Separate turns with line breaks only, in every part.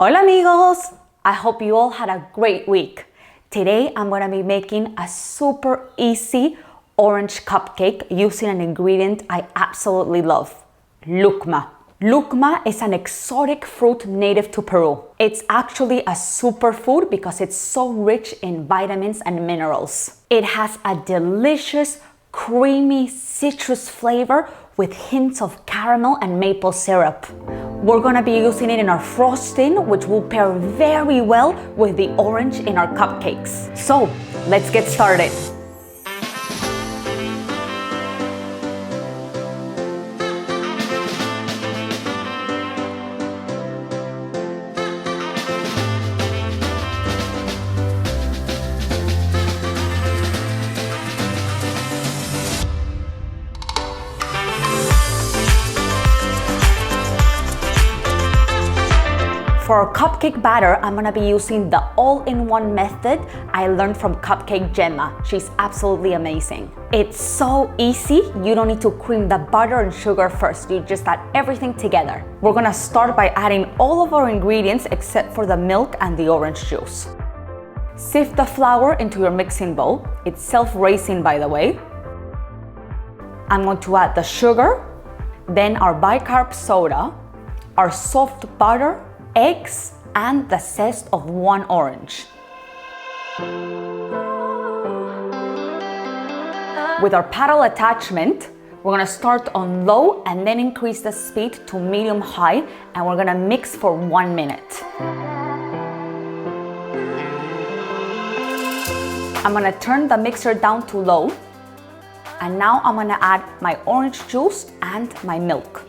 Hola amigos! I hope you all had a great week. Today I'm going to be making a super easy orange cupcake using an ingredient I absolutely love, lucuma. Lucuma is an exotic fruit native to Peru. It's actually a superfood because it's so rich in vitamins and minerals. It has a delicious, creamy citrus flavor with hints of caramel and maple syrup. We're gonna be using it in our frosting, which will pair very well with the orange in our cupcakes. So, let's get started. For our cupcake batter, I'm gonna be using the all-in-one method I learned from Cupcake Gemma. She's absolutely amazing. It's so easy, you don't need to cream the butter and sugar first, you just add everything together. We're gonna start by adding all of our ingredients except for the milk and the orange juice. Sift the flour into your mixing bowl. It's self-raising, by the way. I'm going to add the sugar, then our bicarb soda, our soft butter, eggs, and the zest of one orange. With our paddle attachment, we're gonna start on low and then increase the speed to medium-high, and we're gonna mix for 1 minute. I'm gonna turn the mixer down to low, and now I'm gonna add my orange juice and my milk.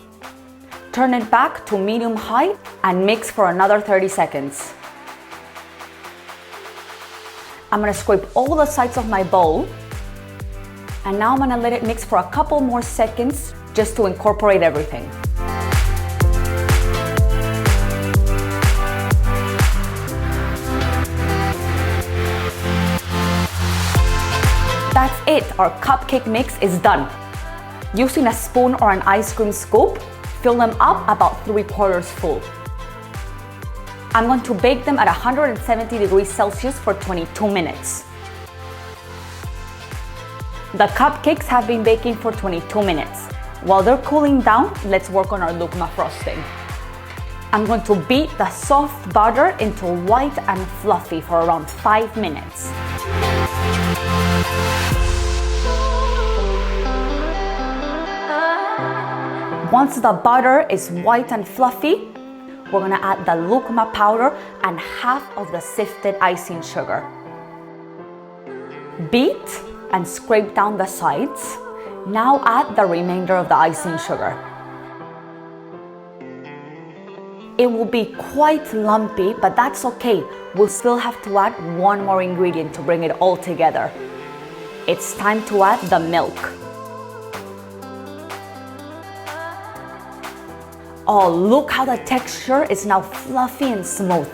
Turn it back to medium-high and mix for another 30 seconds. I'm gonna scrape all the sides of my bowl, and now I'm gonna let it mix for a couple more seconds just to incorporate everything. That's it, our cupcake mix is done. Using a spoon or an ice cream scoop, fill them up about 3/4 full. I'm going to bake them at 170 degrees Celsius for 22 minutes. The cupcakes have been baking for 22 minutes. While they're cooling down, let's work on our Lucuma frosting. I'm going to beat the soft butter into white and fluffy for around 5 minutes. Once the butter is white and fluffy, we're gonna add the lucuma powder and half of the sifted icing sugar. Beat and scrape down the sides. Now add the remainder of the icing sugar. It will be quite lumpy, but that's okay. We'll still have to add one more ingredient to bring it all together. It's time to add the milk. Oh, look how the texture is now fluffy and smooth.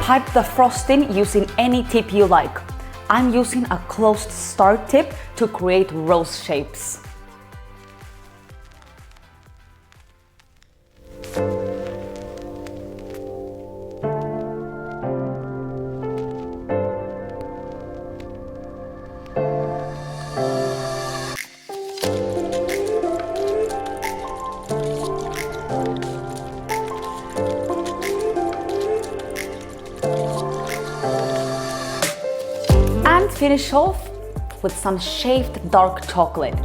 Pipe the frosting using any tip you like. I'm using a closed start tip to create rose shapes. Finish off with some shaved dark chocolate.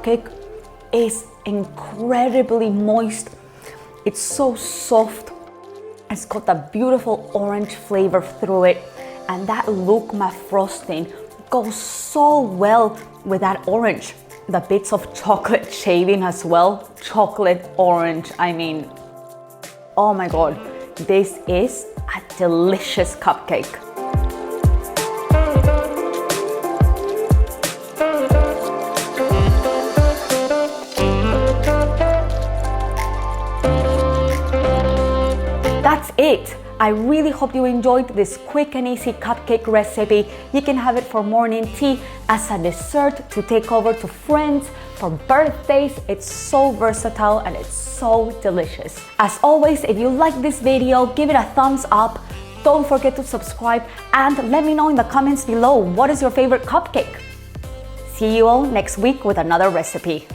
cupcake is incredibly moist. It's so soft. It's got that beautiful orange flavor through it, and that Lucuma frosting goes so well with that orange. The bits of chocolate shaving as well. Chocolate orange, I mean, oh my God, this is a delicious cupcake. That's it. I really hope you enjoyed this quick and easy cupcake recipe. You can have it for morning tea, as a dessert, to take over to friends, for birthdays. It's so versatile and it's so delicious. As always, if you like this video, give it a thumbs up. Don't forget to subscribe and let me know in the comments below, what is your favorite cupcake? See you all next week with another recipe.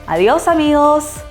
Adios, amigos!